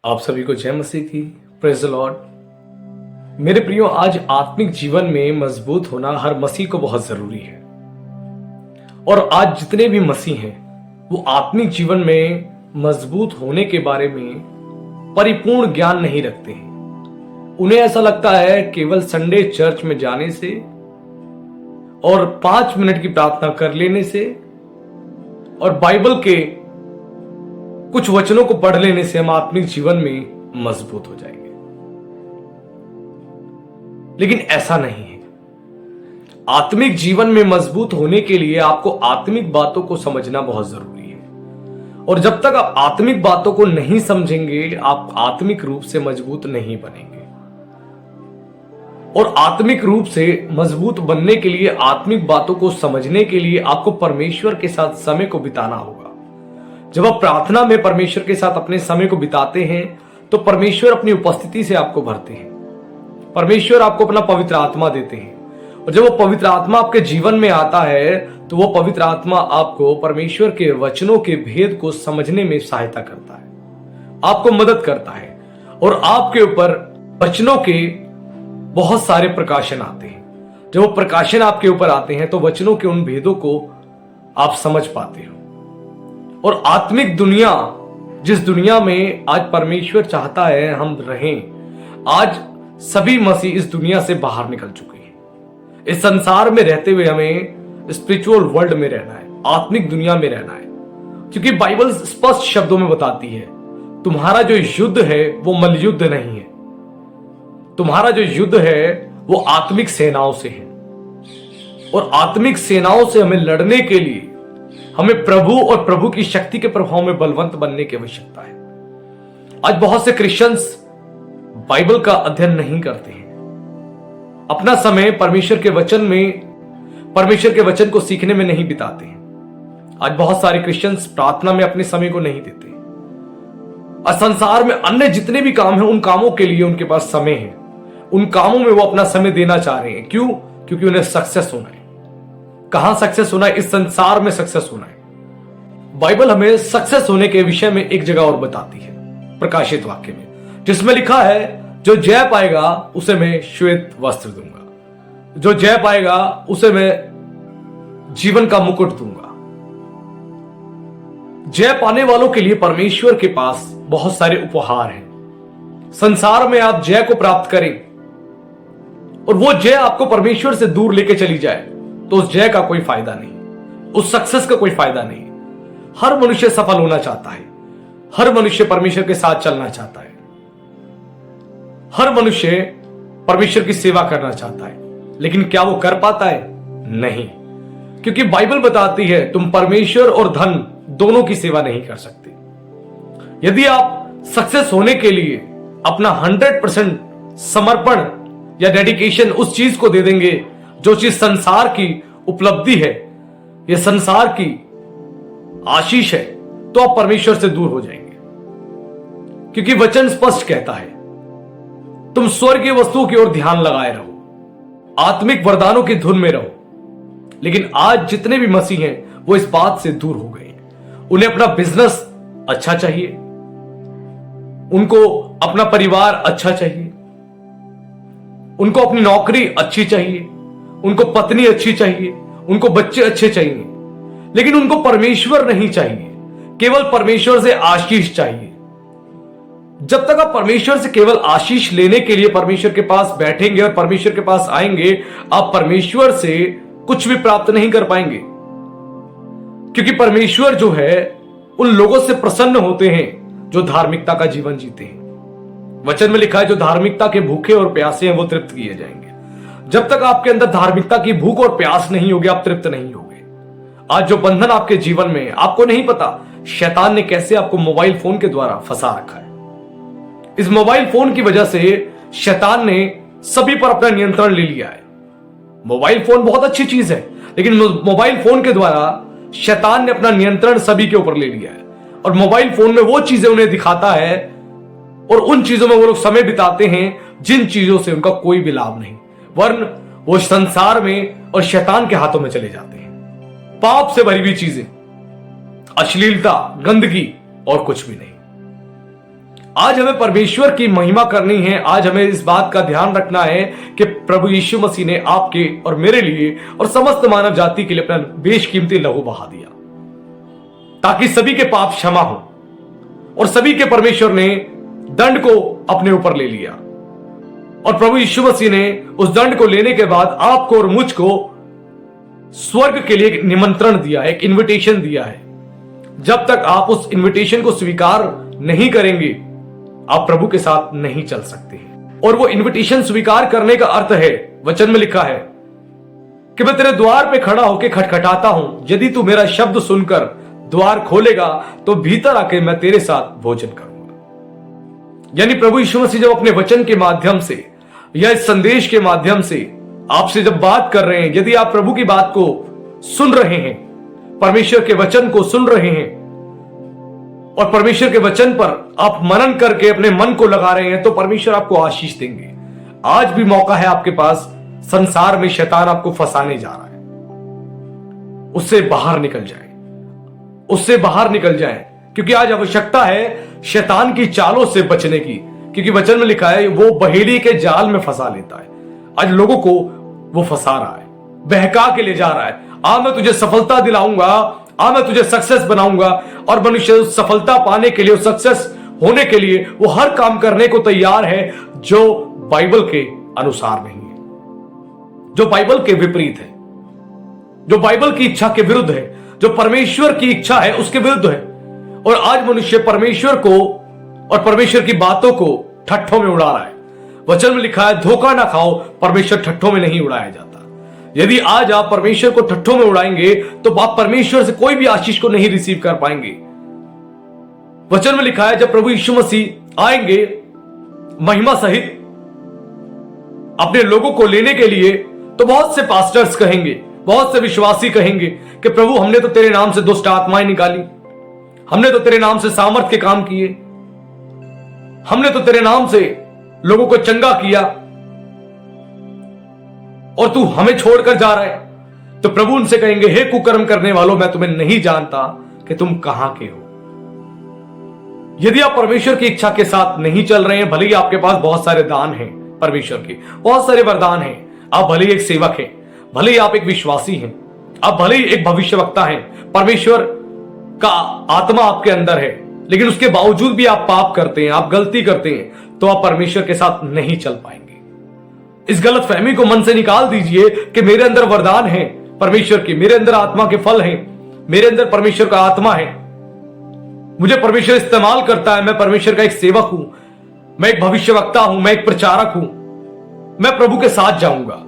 आप सभी को जय मसीह की। Praise the Lord. मेरे प्रियो, आज आत्मिक जीवन में मजबूत होना हर मसीह को बहुत जरूरी है। और आज जितने भी मसीह हैं वो आत्मिक जीवन में मजबूत होने के बारे में परिपूर्ण ज्ञान नहीं रखते हैं। उन्हें ऐसा लगता है केवल संडे चर्च में जाने से और 5 मिनट की प्रार्थना कर लेने से और बाइबल के कुछ वचनों को पढ़ लेने से हम आत्मिक जीवन में मजबूत हो जाएंगे। लेकिन ऐसा नहीं है। आत्मिक जीवन में मजबूत होने के लिए आपको आत्मिक बातों को समझना बहुत जरूरी है। और जब तक आप आत्मिक बातों को नहीं समझेंगे, आप आत्मिक रूप से मजबूत नहीं बनेंगे। और आत्मिक रूप से मजबूत बनने के लिए, आत्मिक बातों को समझने के लिए आपको परमेश्वर के साथ समय को बिताना होगा। जब आप प्रार्थना में परमेश्वर के साथ अपने समय को बिताते हैं तो परमेश्वर अपनी उपस्थिति से आपको भरते हैं। परमेश्वर आपको अपना पवित्र आत्मा देते हैं। और जब वो पवित्र आत्मा आपके जीवन में आता है तो वो पवित्र आत्मा आपको परमेश्वर के वचनों के भेद को समझने में सहायता करता है, आपको मदद करता है। और आपके ऊपर वचनों के बहुत सारे प्रकाशन आते हैं। जब वो प्रकाशन आपके ऊपर आते हैं तो वचनों के उन भेदों को आप समझ पाते हो। और आत्मिक दुनिया, जिस दुनिया में आज परमेश्वर चाहता है हम रहें, आज सभी मसीह इस दुनिया से बाहर निकल चुके हैं। इस संसार में रहते हुए हमें स्पिरिचुअल वर्ल्ड में रहना है, आत्मिक दुनिया में रहना है। क्योंकि बाइबल स्पष्ट शब्दों में बताती है, तुम्हारा जो युद्ध है वो मल युद्ध नहीं है। तुम्हारा जो युद्ध है वो आत्मिक सेनाओं से है। और आत्मिक सेनाओं से हमें लड़ने के लिए हमें प्रभु और प्रभु की शक्ति के प्रभाव में बलवंत बनने की आवश्यकता है। आज बहुत से क्रिश्चियंस बाइबल का अध्ययन नहीं करते हैं। अपना समय परमेश्वर के वचन को सीखने में नहीं बिताते हैं। आज बहुत सारे क्रिश्चियंस प्रार्थना में अपने समय को नहीं देते। और संसार में अन्य जितने भी काम हैं उन कामों के लिए उनके पास समय है। उन कामों में वो अपना समय देना चाह रहे हैं। क्यों? क्योंकि उन्हें सक्सेस होना है। कहां सक्सेस होना है? इस संसार में सक्सेस होना है। बाइबल हमें सक्सेस होने के विषय में एक जगह और बताती है, प्रकाशित वाक्य में, जिसमें लिखा है, जो जय पाएगा उसे मैं श्वेत वस्त्र दूंगा, जो जय पाएगा उसे मैं जीवन का मुकुट दूंगा। जय पाने वालों के लिए परमेश्वर के पास बहुत सारे उपहार हैं। संसार में आप जय को प्राप्त करें और वो जय आपको परमेश्वर से दूर लेके चली जाए तो उस जय का कोई फायदा नहीं, उस सक्सेस का कोई फायदा नहीं। हर मनुष्य सफल होना चाहता है, हर मनुष्य परमेश्वर के साथ चलना चाहता है, हर मनुष्य परमेश्वर की सेवा करना चाहता है। लेकिन क्या वो कर पाता है? नहीं। क्योंकि बाइबल बताती है तुम परमेश्वर और धन दोनों की सेवा नहीं कर सकते। यदि आप सक्सेस होने के लिए अपना 100% समर्पण या डेडिकेशन उस चीज को दे देंगे जो चीज संसार की उपलब्धि है, यह संसार की आशीष है, तो आप परमेश्वर से दूर हो जाएंगे। क्योंकि वचन स्पष्ट कहता है, तुम स्वर्गीय वस्तुओं की ओर ध्यान लगाए रहो, आत्मिक वरदानों की धुन में रहो। लेकिन आज जितने भी मसीह हैं वो इस बात से दूर हो गए। उन्हें अपना बिजनेस अच्छा चाहिए, उनको अपना परिवार अच्छा चाहिए, उनको अपनी नौकरी अच्छी चाहिए, उनको पत्नी अच्छी चाहिए, उनको बच्चे अच्छे चाहिए। लेकिन उनको परमेश्वर नहीं चाहिए, केवल परमेश्वर से आशीष चाहिए। जब तक आप परमेश्वर से केवल आशीष लेने के लिए परमेश्वर के पास बैठेंगे और परमेश्वर के पास आएंगे, आप परमेश्वर से कुछ भी प्राप्त नहीं कर पाएंगे। क्योंकि परमेश्वर जो है उन लोगों से प्रसन्न होते हैं जो धार्मिकता का जीवन जीते हैं। वचन में लिखा है, जो धार्मिकता के भूखे और प्यासे हैं वो तृप्त किए जाएंगे। जब तक आपके अंदर धार्मिकता की भूख और प्यास नहीं होगी, आप तृप्त नहीं होगे। आज जो बंधन आपके जीवन में है, आपको नहीं पता शैतान ने कैसे आपको मोबाइल फोन के द्वारा फंसा रखा है। इस मोबाइल फोन की वजह से शैतान ने सभी पर अपना नियंत्रण ले लिया है। मोबाइल फोन बहुत अच्छी चीज है, लेकिन मोबाइल फोन के द्वारा शैतान ने अपना नियंत्रण सभी के ऊपर ले लिया है। और मोबाइल फोन में वो चीजें उन्हें दिखाता है और उन चीजों में वो लोग समय बिताते हैं जिन चीजों से उनका कोई भी लाभ नहीं, वरन वो संसार में और शैतान के हाथों में चले जाते हैं। पाप से भरी हुई चीजें, अश्लीलता, गंदगी और कुछ भी नहीं। आज हमें परमेश्वर की महिमा करनी है। आज हमें इस बात का ध्यान रखना है कि प्रभु यीशु मसीह ने आपके और मेरे लिए और समस्त मानव जाति के लिए अपना बेशकीमती लहू बहा दिया, ताकि सभी के पाप क्षमा हो और सभी के परमेश्वर ने दंड को अपने ऊपर ले लिया। और प्रभु यीशु मसीह ने उस दंड को लेने के बाद आपको और मुझको स्वर्ग के लिए एक निमंत्रण दिया, एक इनविटेशन दिया है। जब तक आप उस इनविटेशन को स्वीकार नहीं करेंगे, आप प्रभु के साथ नहीं चल सकते हैं। और वो इनविटेशन स्वीकार करने का अर्थ है, वचन में लिखा है कि मैं तेरे द्वार पे खड़ा होकर खटखटाता हूं, यदि तू मेरा शब्द सुनकर द्वार खोलेगा तो भीतर आके मैं तेरे साथ भोजन करूंगा। यानी प्रभु यीशु मसीह जब अपने वचन के माध्यम से या इस संदेश के माध्यम से आपसे जब बात कर रहे हैं, यदि आप प्रभु की बात को सुन रहे हैं, परमेश्वर के वचन को सुन रहे हैं और परमेश्वर के वचन पर आप मनन करके अपने मन को लगा रहे हैं, तो परमेश्वर आपको आशीष देंगे। आज भी मौका है आपके पास। संसार में शैतान आपको फंसाने जा रहा है, उससे बाहर निकल जाए, उससे बाहर निकल जाए, क्योंकि आज आवश्यकता है शैतान की चालों से बचने की। क्योंकि वचन में लिखा है वो बहेड़ी के जाल में फंसा लेता है। आज लोगों को वो फंसा रहा है, बहका के ले जा रहा है। मैं तुझे सफलता दिलाऊंगा, मैं तुझे सक्सेस बनाऊंगा। और मनुष्य उस सफलता पाने के लिए, उस सक्सेस होने के लिए वो हर काम करने को तैयार है जो बाइबल के अनुसार नहीं है, जो बाइबल के विपरीत है, जो बाइबल की इच्छा के विरुद्ध है, जो परमेश्वर की इच्छा है उसके विरुद्ध है। और आज मनुष्य परमेश्वर को और परमेश्वर की बातों को ठट्ठों में उड़ा रहा है। वचन में लिखा है धोखा ना खाओ, परमेश्वर ठट्ठों में नहीं उड़ाया जाता। यदि आज आप परमेश्वर को ठट्ठों में उड़ाएंगे तो आप परमेश्वर से कोई भी आशीष को नहीं रिसीव कर पाएंगे। वचन में लिखा है जब प्रभु यीशु मसीह आएंगे महिमा सहित अपने लोगों को लेने के लिए, तो बहुत से पास्टर्स कहेंगे, बहुत से विश्वासी कहेंगे कि प्रभु हमने तो तेरे नाम से दुष्ट आत्माएं निकाली, हमने तो तेरे नाम से सामर्थ के काम किए, हमने तो तेरे नाम से लोगों को चंगा किया, और तू हमें छोड़कर जा रहा है। तो प्रभु उनसे कहेंगे हे कुकर्म करने वालों, मैं तुम्हें नहीं जानता कि तुम कहां के हो। यदि आप परमेश्वर की इच्छा के साथ नहीं चल रहे हैं, भले ही आपके पास बहुत सारे दान हैं, परमेश्वर के बहुत सारे वरदान हैं, आप भले ही एक सेवक हैं, भले ही आप एक विश्वासी हैं, आप भले ही एक भविष्यवक्ता हैं, परमेश्वर का आत्मा आपके अंदर है, लेकिन उसके बावजूद भी आप पाप करते हैं, आप गलती करते हैं, तो आप परमेश्वर के साथ नहीं चल पाएंगे। इस गलत फहमी को मन से निकाल दीजिए कि मेरे अंदर वरदान है परमेश्वर के, मेरे अंदर आत्मा के फल हैं, मेरे अंदर परमेश्वर का आत्मा है, मुझे परमेश्वर इस्तेमाल करता है, मैं परमेश्वर का एक सेवक हूं, मैं एक भविष्यवक्ता हूं, मैं एक प्रचारक हूं, मैं प्रभु के साथ जाऊंगा।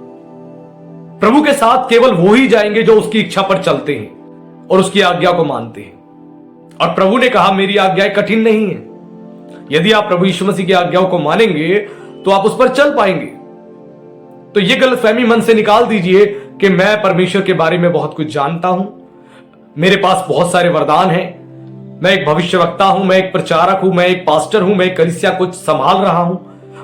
प्रभु के साथ केवल वो ही जाएंगे जो उसकी इच्छा पर चलते हैं और उसकी आज्ञा को मानते हैं। और प्रभु ने कहा मेरी आज्ञाएं कठिन नहीं है। यदि आप प्रभु यीशु मसीह की आज्ञाओं को मानेंगे तो आप उस पर चल पाएंगे। तो यह गलतफहमी मन से निकाल दीजिए कि मैं परमेश्वर के बारे में बहुत कुछ जानता हूं, मेरे पास बहुत सारे वरदान हैं, मैं एक भविष्यवक्ता हूं, मैं एक प्रचारक हूं, मैं एक पास्टर हूं, मैं एक कलीसिया को संभाल रहा हूं,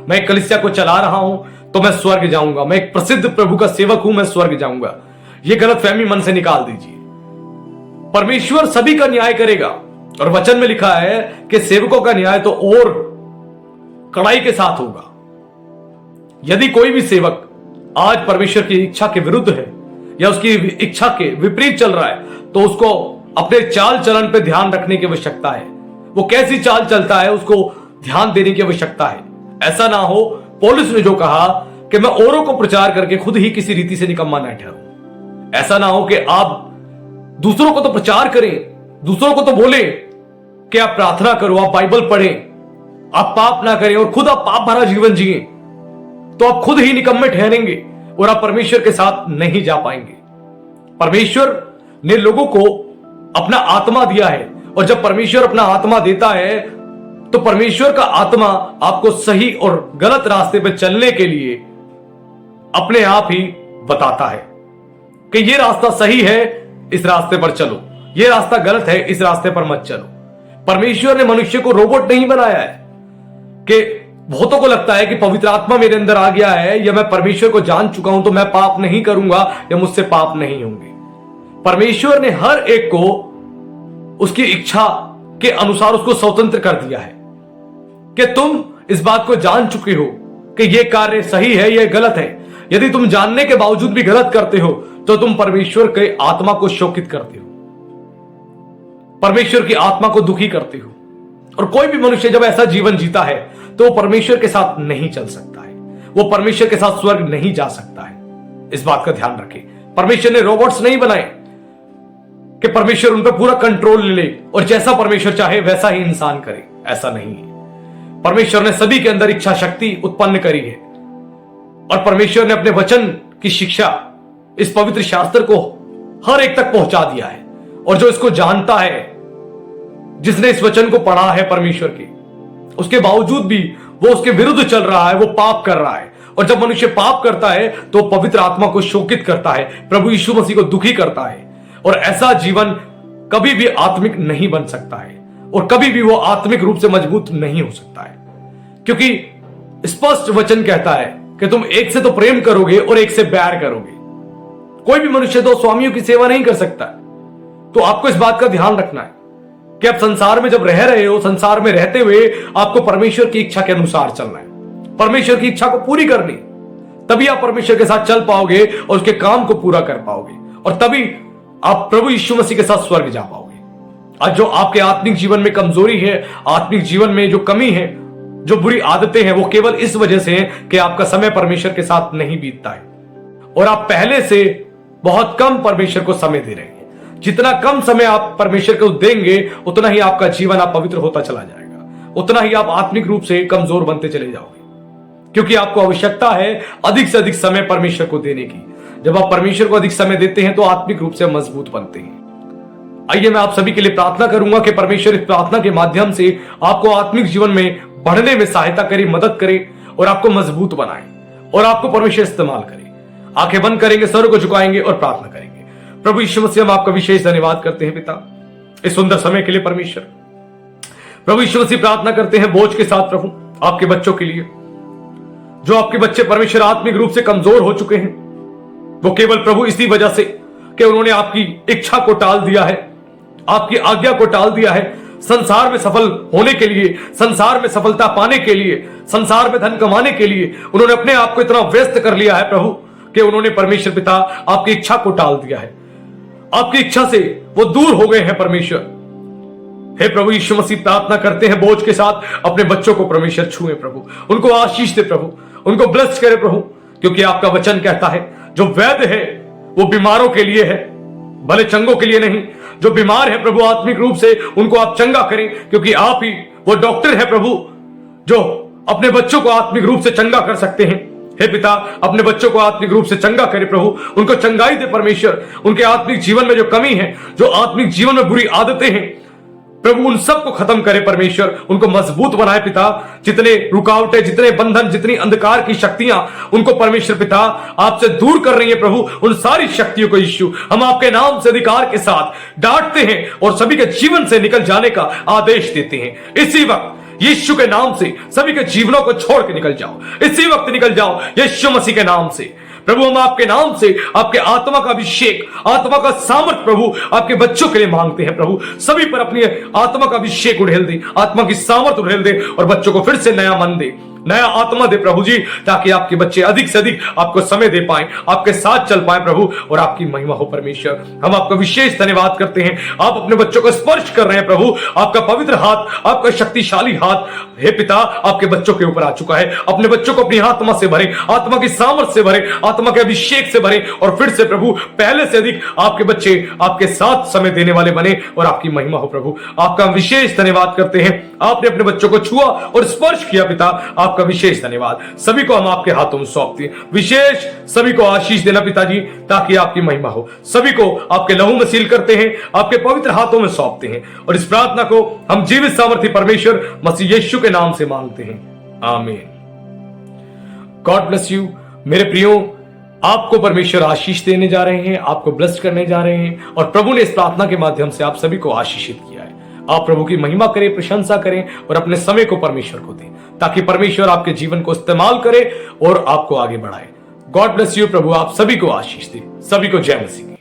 मैं एक कलीसिया को चला रहा हूं, तो मैं स्वर्ग जाऊंगा, मैं एक प्रसिद्ध प्रभु का सेवक हूं, मैं स्वर्ग जाऊंगा। यह गलतफहमी मन से निकाल दीजिए। परमेश्वर सभी का न्याय करेगा और वचन में लिखा है कि सेवकों का न्याय तो और कड़ाई के साथ होगा। यदि कोई भी सेवक आज परमेश्वर की इच्छा के विरुद्ध है या उसकी इच्छा के विपरीत चल रहा है, तो उसको अपने चाल चलन पे ध्यान रखने की आवश्यकता है। वो कैसी चाल चलता है उसको ध्यान देने की आवश्यकता है। ऐसा ना हो पौलुस ने जो कहा कि मैं औरों को प्रचार करके खुद ही किसी रीति से निकम्मा न ठहरूं। ऐसा ना हो कि आप दूसरों को तो प्रचार करें, दूसरों को तो बोले कि आप प्रार्थना करो, आप बाइबल पढ़ें, आप पाप ना करें और खुद आप पाप भरा जीवन जिए, तो आप खुद ही निकम्मे ठहरेंगे और आप परमेश्वर के साथ नहीं जा पाएंगे। परमेश्वर ने लोगों को अपना आत्मा दिया है और जब परमेश्वर अपना आत्मा देता है तो परमेश्वर का आत्मा आपको सही और गलत रास्ते पर चलने के लिए अपने आप ही बताता है कि यह रास्ता सही है, इस रास्ते पर चलो, यह रास्ता गलत है, इस रास्ते पर मत चलो। परमेश्वर ने मनुष्य को रोबोट नहीं बनाया है कि बहुतों को लगता है कि पवित्र आत्मा मेरे अंदर आ गया है या मैं परमेश्वर को जान चुका हूं तो मैं पाप नहीं करूंगा या मुझसे पाप नहीं होंगे। परमेश्वर ने हर एक को उसकी इच्छा के अनुसार उसको स्वतंत्र कर दिया है। कि तुम इस बात को जान चुके हो कि यह कार्य सही है, यह गलत है। यदि तुम जानने के बावजूद भी गलत करते हो तो तुम परमेश्वर के आत्मा को शोकित करते हो, परमेश्वर की आत्मा को दुखी करते हो। और कोई भी मनुष्य जब ऐसा जीवन जीता है तो वो परमेश्वर के साथ नहीं चल सकता है, वो परमेश्वर के साथ स्वर्ग नहीं जा सकता है। इस बात का ध्यान रखें। परमेश्वर ने रोबोट्स नहीं बनाए कि परमेश्वर उन पर पूरा कंट्रोल ले ले और जैसा परमेश्वर चाहे वैसा ही इंसान करे, ऐसा नहीं है। परमेश्वर ने सभी के अंदर इच्छा शक्ति उत्पन्न करी है और परमेश्वर ने अपने वचन की शिक्षा इस पवित्र शास्त्र को हर एक तक पहुंचा दिया है। और जो इसको जानता है, जिसने इस वचन को पढ़ा है परमेश्वर के, उसके बावजूद भी वो उसके विरुद्ध चल रहा है, वो पाप कर रहा है। और जब मनुष्य पाप करता है तो पवित्र आत्मा को शोकित करता है, प्रभु यीशु मसीह को दुखी करता है। और ऐसा जीवन कभी भी आत्मिक नहीं बन सकता है और कभी भी वो आत्मिक रूप से मजबूत नहीं हो सकता है, क्योंकि स्पष्ट वचन कहता है कि तुम एक से तो प्रेम करोगे और एक से बैर करोगे। कोई भी मनुष्य दो स्वामियों की सेवा नहीं कर सकता। तो आपको इस बात का ध्यान रखना है कि आप संसार में जब रह रहे हो, संसार में रहते हुए आपको परमेश्वर की इच्छा के अनुसार चलना है, परमेश्वर की इच्छा को पूरी करनी, तभी आप परमेश्वर के साथ चल पाओगे और उसके काम को पूरा कर पाओगे और तभी आप प्रभु यीशु मसीह के साथ स्वर्ग जा पाओगे। आज जो आपके आत्मिक जीवन में कमजोरी है, आत्मिक जीवन में जो कमी है, जो बुरी आदतें हैं, वो केवल इस वजह से है कि आपका समय परमेश्वर के साथ नहीं बीतता है और आप पहले से बहुत कम परमेश्वर को समय दे रहे हैं। जितना कम समय आप परमेश्वर को देंगे उतना ही आपका जीवन अपवित्र होता चला जाएगा, उतना ही आप आत्मिक रूप से कमजोर बनते चले जाओगे, क्योंकि आपको आवश्यकता है अधिक से अधिक समय परमेश्वर को देने की। जब आप परमेश्वर को अधिक समय देते हैं तो आत्मिक रूप से मजबूत बनते हैं। आइए मैं आप सभी के लिए प्रार्थना करूंगा कि परमेश्वर इस प्रार्थना के माध्यम से आपको आत्मिक जीवन में बढ़ने में सहायता करे, मदद करे और आपको मजबूत बनाए और आपको परमेश्वर इस्तेमाल करे। आंखें बंद करेंगे, सर को झुकाएंगे और प्रार्थना करेंगे। प्रभु यीशु मसीह, हम आपका विशेष धन्यवाद करते हैं पिता इस सुंदर समय के लिए। परमेश्वर प्रभु यीशु मसीह, प्रार्थना करते हैं बोझ के साथ प्रभु आपके बच्चों के लिए, जो आपके बच्चे परमेश्वर आत्मिक रूप से कमजोर हो चुके हैं। वो केवल प्रभु इसी वजह से कि उन्होंने आपकी इच्छा को टाल दिया है, आपकी आज्ञा को टाल दिया है। संसार में सफल होने के लिए, संसार में सफलता पाने के लिए, संसार में धन कमाने के लिए उन्होंने अपने आप को इतना व्यस्त कर लिया है प्रभु कि उन्होंने परमेश्वर पिता आपकी इच्छा को टाल दिया है। आपकी इच्छा से वो दूर हो गए हैं परमेश्वर। हे प्रभु यीशु मसीह, प्रार्थना करते हैं बोझ के साथ अपने बच्चों को परमेश्वर छुए प्रभु, उनको आशीष दे प्रभु, उनको ब्लेस करे प्रभु, क्योंकि आपका वचन कहता है जो वैद्य है वो बीमारों के लिए है, भले चंगों के लिए नहीं। जो बीमार है प्रभु आत्मिक रूप से उनको आप चंगा करें, क्योंकि आप ही वो डॉक्टर है प्रभु जो अपने बच्चों को आत्मिक रूप से चंगा कर सकते हैं। हे पिता, अपने बच्चों को आत्मिक रूप से चंगा करे प्रभु, उनको चंगाई दे परमेश्वर। उनके आत्मिक जीवन में जो कमी है, जो आत्मिक जीवन में बुरी आदतें हैं प्रभु, उन सब को खत्म करे परमेश्वर, उनको मजबूत बनाए पिता। जितने रुकावटें, जितने बंधन, जितनी अंधकार की शक्तियां उनको परमेश्वर पिता आपसे दूर कर रही है प्रभु, उन सारी शक्तियों को यीशु हम आपके नाम से अधिकार के साथ डांटते हैं और सभी के जीवन से निकल जाने का आदेश देते हैं। इसी वक्त यीशु के नाम से सभी के जीवनों को छोड़ के निकल जाओ, इसी वक्त निकल जाओ यीशु मसीह के नाम से। प्रभु हम आपके नाम से आपके आत्मा का अभिषेक, आत्मा का सामर्थ प्रभु आपके बच्चों के लिए मांगते हैं प्रभु। सभी पर अपनी आत्मा का अभिषेक उड़ेल दे, आत्मा की सामर्थ उड़ेल दे और बच्चों को फिर से नया मन दे, नया आत्मा दे प्रभु जी, ताकि आपके बच्चे अधिक से अधिक आपको समय दे पाएं, आपके साथ चल पाएं प्रभु और आपकी महिमा हो परमेश्वर। हम आपका विशेष धन्यवाद करते हैं। आप अपने बच्चों को स्पर्श कर रहे हैं प्रभु, आपका पवित्र हाथ, आपका शक्तिशाली हाथ हे पिता आपके बच्चों के ऊपर आ चुका है। अपने बच्चों को अपनी आत्मा से भरे, आत्मा की सामर्थ से भरे, आत्मा के अभिषेक से भरे और फिर से प्रभु पहले से अधिक आपके बच्चे आपके साथ समय देने वाले बने और आपकी महिमा हो प्रभु। आपका विशेष धन्यवाद करते हैं। आपने अपने बच्चों को छुआ और स्पर्श किया पिता, आपका विशेष धन्यवाद। सभी को हम आपके हाथों में सौंपते हैं। विशेष सभी को आशीष देना पिताजी, ताकि आपकी महिमा हो। सभी को आपके लहू में सील करते हैं, आपके पवित्र हाथों में सौंपते हैं और इस प्रार्थना को हम जीवित सामर्थी परमेश्वर मसीह यीशु के नाम से मांगते हैं, आमीन। गॉड ब्लेस यू मेरे प्रियो। आपको परमेश्वर आशीष देने जा रहे हैं, आपको ब्लेस करने जा रहे हैं और प्रभु ने इस प्रार्थना के माध्यम से आप सभी को आशीषित किया है। आप प्रभु की महिमा करें, प्रशंसा करें और अपने समय को परमेश्वर को दें, ताकि परमेश्वर आपके जीवन को इस्तेमाल करे और आपको आगे बढ़ाए। God bless you. प्रभु आप सभी को आशीष दे। सभी को जय मसीह।